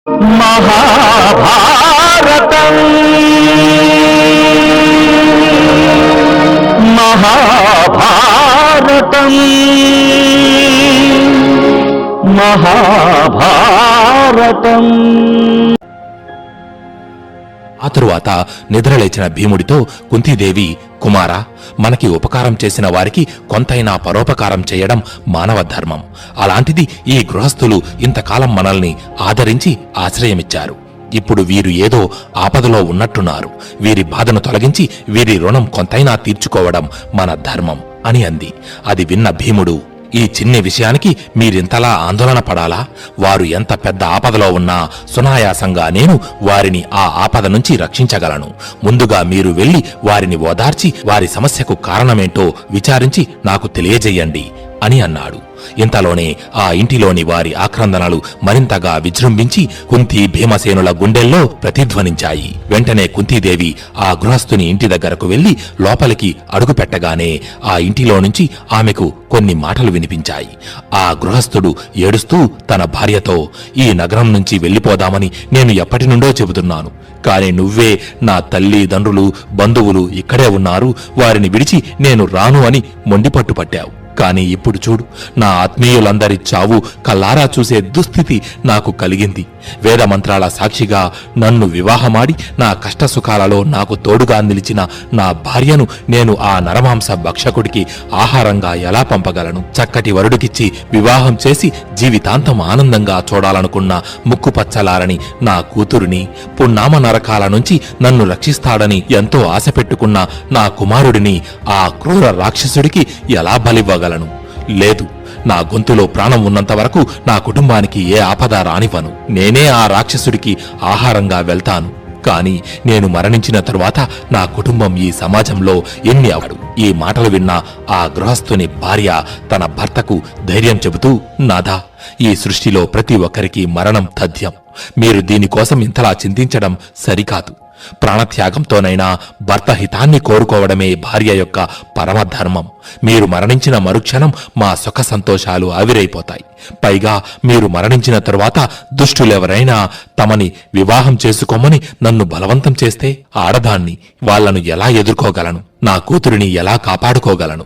మహాభారతం మహాభారతం మహాభారతం. ఆ తరువాత నిద్రలేచిన భీముడితో కుంతీదేవి, కుమారా, మనకి ఉపకారం చేసిన వారికి కొంతైనా పరోపకారం చేయడం మానవ ధర్మం. అలాంటిది ఈ గృహస్థులు ఇంతకాలం మనల్ని ఆదరించి ఆశ్రయమిచ్చారు. ఇప్పుడు వీరు ఏదో ఆపదలో ఉన్నట్టున్నారు. వీరి బాధను తొలగించి వీరి రుణం కొంతైనా తీర్చుకోవడం మన ధర్మం అని అంది. అది విన్న భీముడు, ఈ చిన్ని విషయానికి మీరింతలా ఆందోళన పడాలా? వారు ఎంత పెద్ద ఆపదలో ఉన్నా సునాయాసంగా నేను వారిని ఆ ఆపద నుంచి రక్షించగలను. ముందుగా మీరు వెళ్లి వారిని ఓదార్చి వారి సమస్యకు కారణమేంటో విచారించి నాకు తెలియజేయండి అని అన్నాడు. ఇంతలోనే ఆ ఇంటిలోని వారి ఆక్రందనలు మరింతగా విజృంభించి కుంతి భీమసేనుల గుండెల్లో ప్రతిధ్వనించాయి. వెంటనే కుంతీదేవి ఆ గృహస్థుని ఇంటి దగ్గరకు వెళ్లి లోపలికి అడుగుపెట్టగానే ఆ ఇంటిలో నుంచి ఆమెకు కొన్ని మాటలు వినిపించాయి. ఆ గృహస్థుడు ఏడుస్తూ తన భార్యతో, ఈ నగరం నుంచి వెళ్లిపోదామని నేను ఎప్పటి నుండో చెబుతున్నాను. కాని నువ్వే నా తల్లి తండ్రులు బంధువులు ఇక్కడే ఉన్నారు, వారిని విడిచి నేను రాను అని మొండిపట్టు పట్టావు. కాని ఇప్పుడు చూడు, నా ఆత్మీయులందరి చావు కల్లారా చూసే దుస్థితి నాకు కలిగింది. వేదమంత్రాల సాక్షిగా నన్ను వివాహమాడి నా కష్టసుఖాలలో నాకు తోడుగా నిలిచిన నా భార్యను నేను ఆ నరమాంస భక్షకుడికి ఆహారంగా ఎలా పంపగలను? చక్కటి వరుడికిచ్చి వివాహం చేసి జీవితాంతం ఆనందంగా చూడాలనుకున్న ముక్కుపచ్చలారని నా కూతురిని, పున్నామ నరకాల నుంచి నన్ను రక్షిస్తాడని ఎంతో ఆశ పెట్టుకున్న నా కుమారుడిని ఆ క్రూర రాక్షసుడికి ఎలా బలివ్వగలను? లేదు, నా గొంతులో ప్రాణం ఉన్నంత వరకు నా కుటుంబానికి ఏ ఆపద రానివ్వను. నేనే ఆ రాక్షసుడికి ఆహారంగా వెళ్తాను. కాని నేను మరణించిన తరువాత నా కుటుంబం ఈ సమాజంలో ఎన్ని అవడు? ఈ మాటలు విన్న ఆ గృహస్థుని భార్య తన భర్తకు ధైర్యం చెబుతూ, నాథా, ఈ సృష్టిలో ప్రతి ఒక్కరికి మరణం తథ్యం. మీరు దీనికోసం ఇంతలా చింతించడం సరికాదు. ప్రాణత్యాగంతోనైనా భర్త హితాన్ని కోరుకోవడమే భార్య యొక్క పరమధర్మం. మీరు మరణించిన మరుక్షణం మా సుఖ సంతోషాలు ఆవిరైపోతాయి. పైగా మీరు మరణించిన తరువాత దుష్టులెవరైనా తమని వివాహం చేసుకోమని నన్ను బలవంతం చేస్తే ఆడదాన్ని వాళ్లను ఎలా ఎదుర్కోగలను? నా కూతురిని ఎలా కాపాడుకోగలను?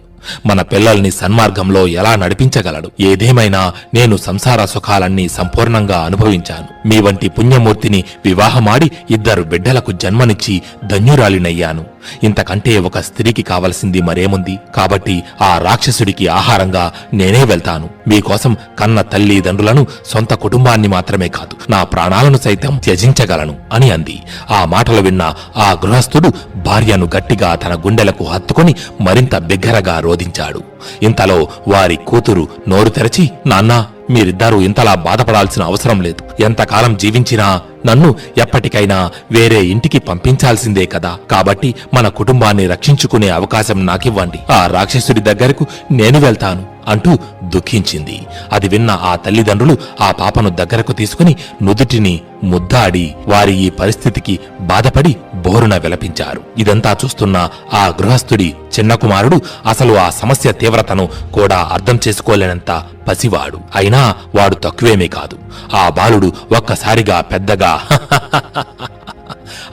మన పిల్లల్ని సన్మార్గంలో ఎలా నడిపించగలడు? ఏదేమైనా నేను సంసార సుఖాలన్నీ సంపూర్ణంగా అనుభవించాను. మీ వంటి పుణ్యమూర్తిని వివాహమాడి 2 బిడ్డలకు జన్మనిచ్చి ధన్యురాలినయ్యాను. ఇంతకంటే ఒక స్త్రీకి కావలసింది మరేముంది? కాబట్టి ఆ రాక్షసుడికి ఆహారంగా నేనే వెళ్తాను. మీకోసం కన్న తల్లిదండ్రులను, సొంత కుటుంబాన్ని మాత్రమే కాదు, నా ప్రాణాలను సైతం త్యజించగలను అని అంది. ఆ మాటలు విన్న ఆ గృహస్థుడు భార్యను గట్టిగా తన గుండెలకు హత్తుకొని మరింత బిగ్గరగా రోదించాడు. ఇంతలో వారి కూతురు నోరు తెరచి, నాన్నా, మీరిద్దరూ ఇంతలా బాధపడాల్సిన అవసరం లేదు. ఎంతకాలం జీవించినా నన్ను ఎప్పటికైనా వేరే ఇంటికి పంపించాల్సిందే కదా. కాబట్టి మన కుటుంబాన్ని రక్షించుకునే అవకాశం నాకివ్వండి. ఆ రాక్షసుడి దగ్గరకు నేను వెళ్తాను అంటూ దుఃఖించింది. అది విన్న ఆ తల్లిదండ్రులు ఆ పాపను దగ్గరకు తీసుకుని నుదుటిని ముద్దాడి వారి ఈ పరిస్థితికి బాధపడి బోరున విలపించారు. ఇదంతా చూస్తున్న ఆ గృహస్థుడి చిన్న కుమారుడు అసలు ఆ సమస్య తీవ్రతను కూడా అర్థం చేసుకోలేనంత పసివాడు. అయినా వాడు తక్కువేమీ కాదు. ఆ బాలుడు ఒక్కసారిగా పెద్దగా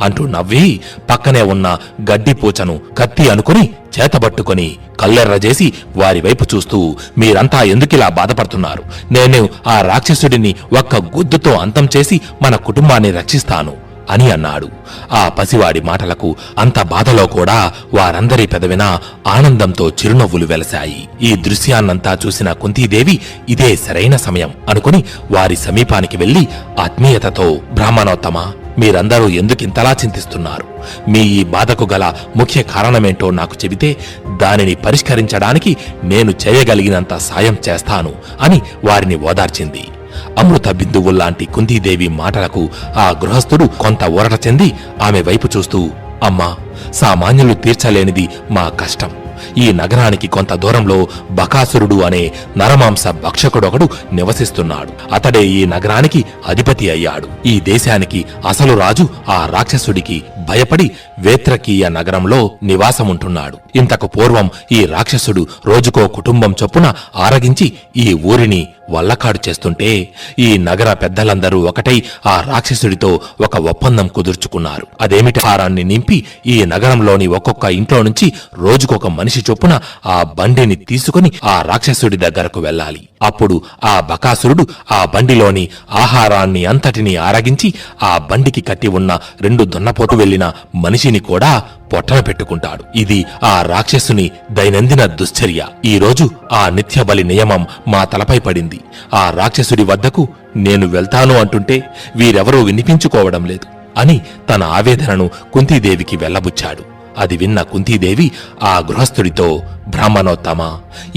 అంటూ నవ్వి పక్కనే ఉన్న గడ్డి పూచను కత్తి అనుకుని చేతబట్టుకుని కళ్ళెర్రజేసి వారి వైపు చూస్తూ, మీరంతా ఎందుకిలా బాధపడుతున్నారు? నేను ఆ రాక్షసుడిని ఒక్క గుద్దుతో అంతం చేసి మన కుటుంబాన్ని రక్షిస్తాను అని అన్నాడు. ఆ పసివాడి మాటలకు అంత బాధలో కూడా వారందరి పెదవిన ఆనందంతో చిరునవ్వులు వెలశాయి. ఈ దృశ్యాన్నంతా చూసిన కుంతీదేవి ఇదే సరైన సమయం అనుకుని వారి సమీపానికి వెళ్లి ఆత్మీయతతో, బ్రాహ్మణోత్తమ, మీరందరూ ఎందుకింతలా చింతిస్తున్నారు? మీ ఈ బాధకు గల ముఖ్య కారణమేంటో నాకు చెబితే దానిని పరిష్కరించడానికి నేను చేయగలిగినంత సాయం చేస్తాను అని వారిని ఓదార్చింది. అమృత బిందువుల్లాంటి కుంతీదేవి మాటలకు ఆ గృహస్థుడు కొంత ఊరట చెంది ఆమె వైపు చూస్తూ, అమ్మా, సామాన్యులు తీర్చలేనిది మా కష్టం. ఈ నగరానికి కొంత దూరంలో బకాసురుడు అనే నరమాంస భక్షకుడొకడు నివసిస్తున్నాడు. అతడే ఈ నగరానికి అధిపతి అయ్యాడు. ఈ దేశానికి అసలు రాజు ఆ రాక్షసుడికి భయపడి వేత్రకీయ నగరంలో నివాసముంటున్నాడు. ఇంతకు పూర్వం ఈ రాక్షసుడు రోజుకో కుటుంబం చొప్పున ఆరగించి ఈ ఊరిని వల్లకాడు చేస్తుంటే ఈ నగర పెద్దలందరూ ఒకటై ఆ రాక్షసుడితో ఒక ఒప్పందం కుదుర్చుకున్నారు. అదేమిటి, ఆహారాన్ని నింపి ఈ నగరంలోని ఒక్కొక్క ఇంట్లో నుంచి రోజుకొక మనిషి చొప్పున ఆ బండిని తీసుకుని ఆ రాక్షసుడి దగ్గరకు వెళ్ళాలి. అప్పుడు ఆ బకాసురుడు ఆ బండిలోని ఆహారాన్ని అంతటినీ ఆరగించి ఆ బండికి కట్టి ఉన్న 2 దున్నపోతు వెళ్లిన మనిషిని కూడా పొట్టన పెట్టుకుంటాడు. ఇది ఆ రాక్షసుని దైనందిన దుశ్చర్య. ఈ రోజు ఆ నిత్యబలి నియమం మా తలపై పడింది. ఆ రాక్షసుడి వద్దకు నేను వెళ్తాను అంటుంటే వీరెవరూ వినిపించుకోవడం లేదు అని తన ఆవేదనను కుంతీదేవికి వెళ్లబుచ్చాడు. అది విన్న కుంతీదేవి ఆ గృహస్థుడితో, బ్రాహ్మణోత్తమ,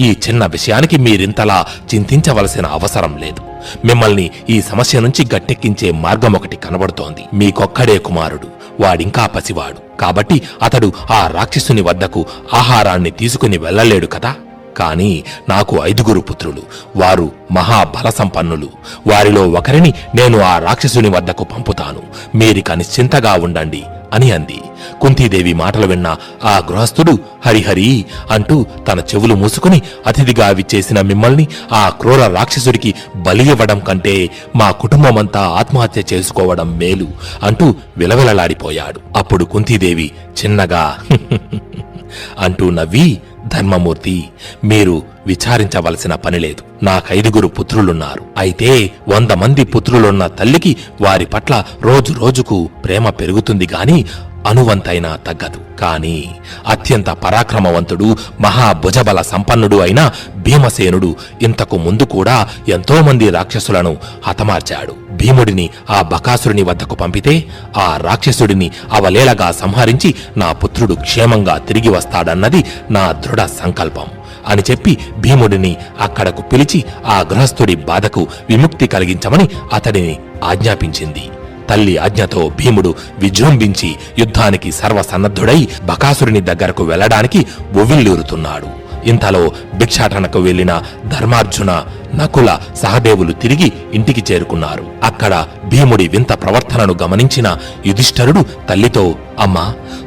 ఈ చిన్న విషయానికి మీరింతలా చింతించవలసిన అవసరం లేదు. మిమ్మల్ని ఈ సమస్య నుంచి గట్టెక్కించే మార్గం ఒకటి కనబడుతోంది. మీకొక్కడే కుమారుడు, వాడింకా పసివాడు. కాబట్టి అతడు ఆ రాక్షసుని వద్దకు ఆహారాన్ని తీసుకుని వెళ్ళలేడు కదా. కాని నాకు 5 పుత్రులు. వారు మహాబల సంపన్నులు. వారిలో ఒకరిని నేను ఆ రాక్షసుని వద్దకు పంపుతాను. మీరిక నిశ్చింతగా ఉండండి అని అంది. కుంతీదేవి మాటలు విన్న ఆ గృహస్థుడు హరిహరి అంటూ తన చెవులు మూసుకుని, అతిథిగా విచ్చేసిన మిమ్మల్ని ఆ క్రూర రాక్షసుడికి బలి ఇవ్వడం కంటే మా కుటుంబమంతా ఆత్మహత్య చేసుకోవడం మేలు అంటూ విలవిలలాడిపోయాడు. అప్పుడు కుంతీదేవి చిన్నగా అంటూ నవ్వి, ధర్మమూర్తి, మీరు విచారించవలసిన పనిలేదు. నాకు 5 పుత్రులున్నారు. అయితే 100 మంది పుత్రులున్న తల్లికి వారి పట్ల రోజు రోజుకు ప్రేమ పెరుగుతుంది గాని అనువంతైనా తగ్గదు. కాని అత్యంత పరాక్రమవంతుడు, మహాభుజబల సంపన్నుడు అయిన భీమసేనుడు ఇంతకు ముందు కూడా ఎంతో మంది రాక్షసులను హతమార్చాడు. భీముడిని ఆ బకాసురుని వద్దకు పంపితే ఆ రాక్షసుడిని అవలేలగా సంహరించి నా పుత్రుడు క్షేమంగా తిరిగి వస్తాడన్నది నా దృఢ సంకల్పం అని చెప్పి భీముడిని అక్కడకు పిలిచి ఆ గృహస్థుడి బాధకు విముక్తి కలిగించమని అతడిని ఆజ్ఞాపించింది. తల్లి ఆజ్ఞతో భీముడు విజృంభించి యుద్ధానికి సర్వసన్నద్ధుడై బకాసురుని దగ్గరకు వెళ్లడానికి ఉవ్విళ్లూరుతున్నాడు. ఇంతలో భిక్షాటనకు వెళ్లిన ధర్మార్జున, నకుల, సహదేవులు తిరిగి ఇంటికి చేరుకున్నారు. అక్కడ భీముడి వింత ప్రవర్తనను గమనించిన యుధిష్ఠరుడు తల్లితో, అమ్మా,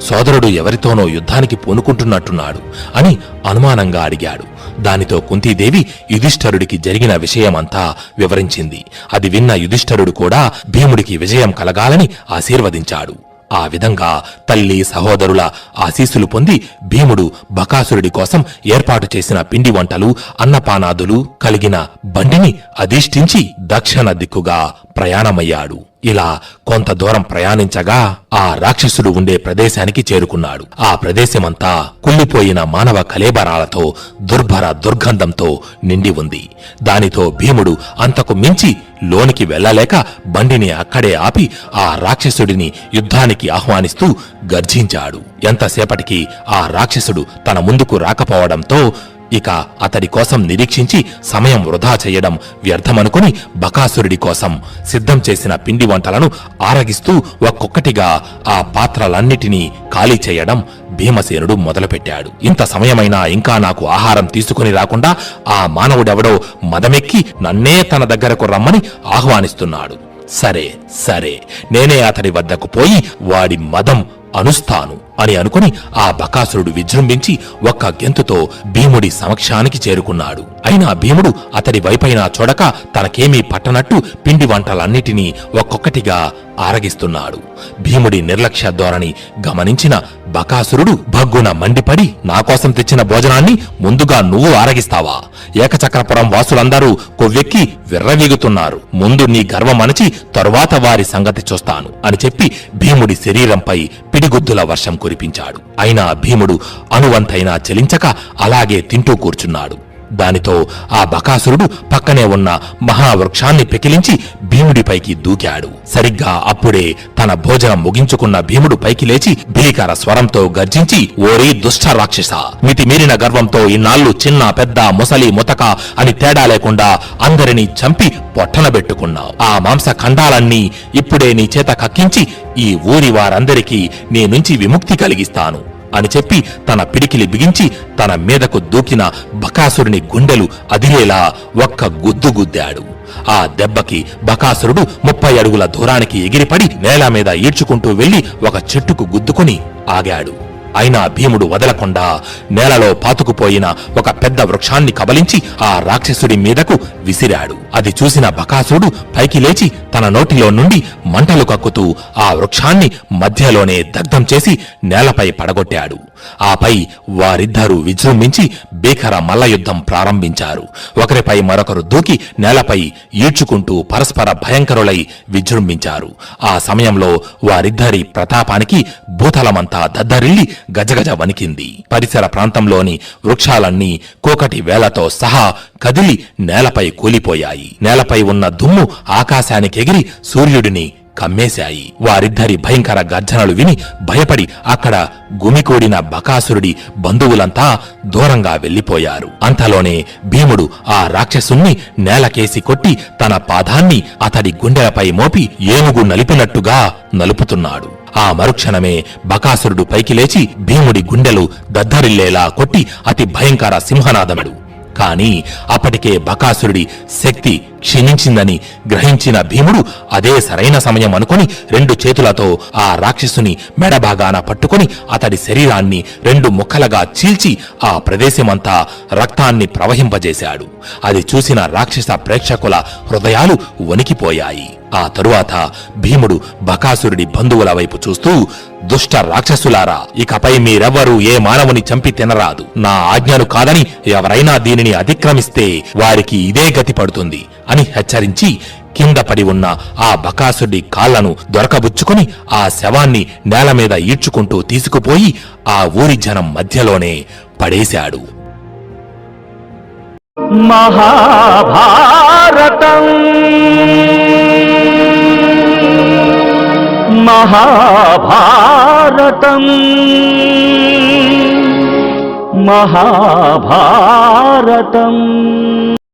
సోదరుడు ఎవరితోనో యుద్ధానికి పూనుకుంటున్నట్టున్నాడు అని అనుమానంగా అడిగాడు. దానితో కుంతీదేవి యుధిష్ఠరుడికి జరిగిన విషయమంతా వివరించింది. అది విన్న యుధిష్ఠరుడు కూడా భీముడికి విజయం కలగాలని ఆశీర్వదించాడు. ఆ విధంగా తల్లి సహోదరుల ఆశీస్సులు పొంది భీముడు బకాసురుడి కోసం ఏర్పాటు చేసిన పిండి వంటలు, అన్నపానాదులు కలిగిన బండిని అధిష్ఠించి దక్షిణ దిక్కుగా ప్రయాణమయ్యాడు. ఇలా కొంత దూరం ప్రయాణించగా ఆ రాక్షసుడు ఉండే ప్రదేశానికి చేరుకున్నాడు. ఆ ప్రదేశమంతా కుళ్ళిపోయిన మానవ కళేబరాలతో, దుర్భర దుర్గంధంతో నిండి ఉంది. దానితో భీముడు అంతకు మించి లోనికి వెళ్లలేక బండిని అక్కడే ఆపి ఆ రాక్షసుడిని యుద్ధానికి ఆహ్వానిస్తూ గర్జించాడు. ఎంతసేపటికి ఆ రాక్షసుడు తన ముందుకు రాకపోవడంతో ఇక అతడి కోసం నిరీక్షించి సమయం వృధా చెయ్యడం వ్యర్థమనుకుని బకాసురుడి కోసం సిద్ధం చేసిన పిండి వంటలను ఆరగిస్తూ ఒక్కొక్కటిగా ఆ పాత్రలన్నిటినీ ఖాళీ చేయడం భీమసేనుడు మొదలుపెట్టాడు. ఇంత సమయమైనా ఇంకా నాకు ఆహారం తీసుకుని రాకుండా ఆ మానవుడెవడో మదమెక్కి నన్నే తన దగ్గరకు రమ్మని ఆహ్వానిస్తున్నాడు. సరే సరే, నేనే అతడి వద్దకు పోయి వాడి మదం అనుస్తాను అని అనుకుని ఆ బకాసురుడు విజృంభించి ఒక్క గెంతుతో భీముడి సమక్షానికి చేరుకున్నాడు. అయినా భీముడు అతడి వైపైనా చూడక తనకేమీ పట్టనట్టు పిండి వంటలన్నిటినీ ఒక్కొక్కటిగా ఆరగిస్తున్నాడు. భీముడి నిర్లక్ష్య ధోరణి గమనించిన బకాసురుడు భగ్గున మండిపడి, నాకోసం తెచ్చిన భోజనాన్ని ముందుగా నువ్వు ఆరగిస్తావా? ఏకచక్రపురం వాసులందరూ కొవ్వెక్కి విర్రవీగుతున్నారు. ముందు నీ గర్వం అణచి తరువాత వారి సంగతి చూస్తాను అని చెప్పి భీముడి శరీరంపై పిడిగుద్దుల వర్షం కురిపించాడు. అయినా భీముడు అనువంతైనా చెలించక అలాగే తింటూ కూర్చున్నాడు. దానితో ఆ బకాసురుడు పక్కనే ఉన్న మహావృక్షాన్ని పెకిలించి భీముడిపైకి దూకాడు. సరిగ్గా అప్పుడే తన భోజనం ముగించుకున్న భీముడు పైకి లేచి భీకర స్వరంతో గర్జించి, ఓరి దుష్ట రాక్షస, మితిమీరిన గర్వంతో ఇన్నాళ్లు చిన్న పెద్ద ముసలి ముతక అని తేడా లేకుండా అందరినీ చంపి పొట్టనబెట్టుకున్నావు. ఆ మాంస ఖండాలన్నీ ఇప్పుడే నీ చేత కక్కించి ఈ ఊరి వారందరికీ నీ నుంచి విముక్తి కలిగిస్తాను అని చెప్పి తన పిడికిలి బిగించి తన మీదకు దూకిన బకాసురుని గుండెలు అదిరేలా ఒక్క గుద్దు గుద్దాడు. ఆ దెబ్బకి బకాసురుడు 30 అడుగుల దూరానికి ఎగిరిపడి నేల మీద ఈడ్చుకుంటూ వెళ్లి ఒక చెట్టుకు గుద్దుకుని ఆగాడు. అయినా భీముడు వదలకుండా నేలలో పాతుకుపోయిన ఒక పెద్ద వృక్షాన్ని కబలించి ఆ రాక్షసుడి మీదకు విసిరాడు. అది చూసిన బకాసురుడు పైకి లేచి తన నోటిలో నుండి మంటలు కక్కుతూ ఆ వృక్షాన్ని మధ్యలోనే దగ్ధం చేసి నేలపై పడగొట్టాడు. ఆపై వారిద్దరూ విజృంభించి భీకర మల్లయుద్ధం ప్రారంభించారు. ఒకరిపై మరొకరు దూకి నేలపై ఈడ్చుకుంటూ పరస్పర భయంకరులై విజృంభించారు. ఆ సమయంలో వారిద్దరి ప్రతాపానికి భూతలమంతా దద్దరిల్లి గజగజ వణికింది. పరిసర ప్రాంతంలోని వృక్షాలన్నీ కోకటి వేలతో సహా కదిలి నేలపై కూలిపోయాయి. నేలపై ఉన్న దుమ్ము ఆకాశానికెగిరి సూర్యుడిని కమ్మేశాయి. వారిద్దరి భయంకర గర్జనలు విని భయపడి అక్కడ గుమికూడిన బకాసురుడి బంధువులంతా దూరంగా వెళ్లిపోయారు. అంతలోనే భీముడు ఆ రాక్షసుణ్ణి నేలకేసి కొట్టి తన పాదాన్ని అతడి గుండెలపై మోపి ఏనుగు నలిపినట్టుగా నలుపుతున్నాడు. ఆ మరుక్షణమే బకాసురుడు పైకి లేచి భీముడి గుండెలు దద్దరిల్లేలా కొట్టి అతి భయంకర సింహనాదముడు. కాని అప్పటికే బకాసురుడి శక్తి క్షీణించిందని గ్రహించిన భీముడు అదే సరైన సమయం అనుకుని 2 చేతులతో ఆ రాక్షసుని మెడభాగాన పట్టుకుని అతడి శరీరాన్ని 2 ముక్కలుగా చీల్చి ఆ ప్రదేశమంతా రక్తాన్ని ప్రవహింపజేశాడు. అది చూసిన రాక్షస ప్రేక్షకుల హృదయాలు వణికిపోయాయి. ఆ తరువాత భీముడు బకాసురుడి బంధువుల వైపు చూస్తూ, దుష్ట రాక్షసులారా, ఇకపై మీరెవ్వరూ ఏ మానవుని చంపి తినరాదు. నా ఆజ్ఞను కాదని ఎవరైనా దీనిని అతిక్రమిస్తే వారికి ఇదే గతి పడుతుంది అని హెచ్చరించి కింద పడి ఉన్న ఆ బకాసుడి కాళ్లను దొరకబుచ్చుకుని ఆ శవాన్ని నేల మీద ఈడ్చుకుంటూ తీసుకుపోయి ఆ ఊరి జనం మధ్యలోనే పడేశాడు. మహాభారతం మహాభారతం మహాభారతం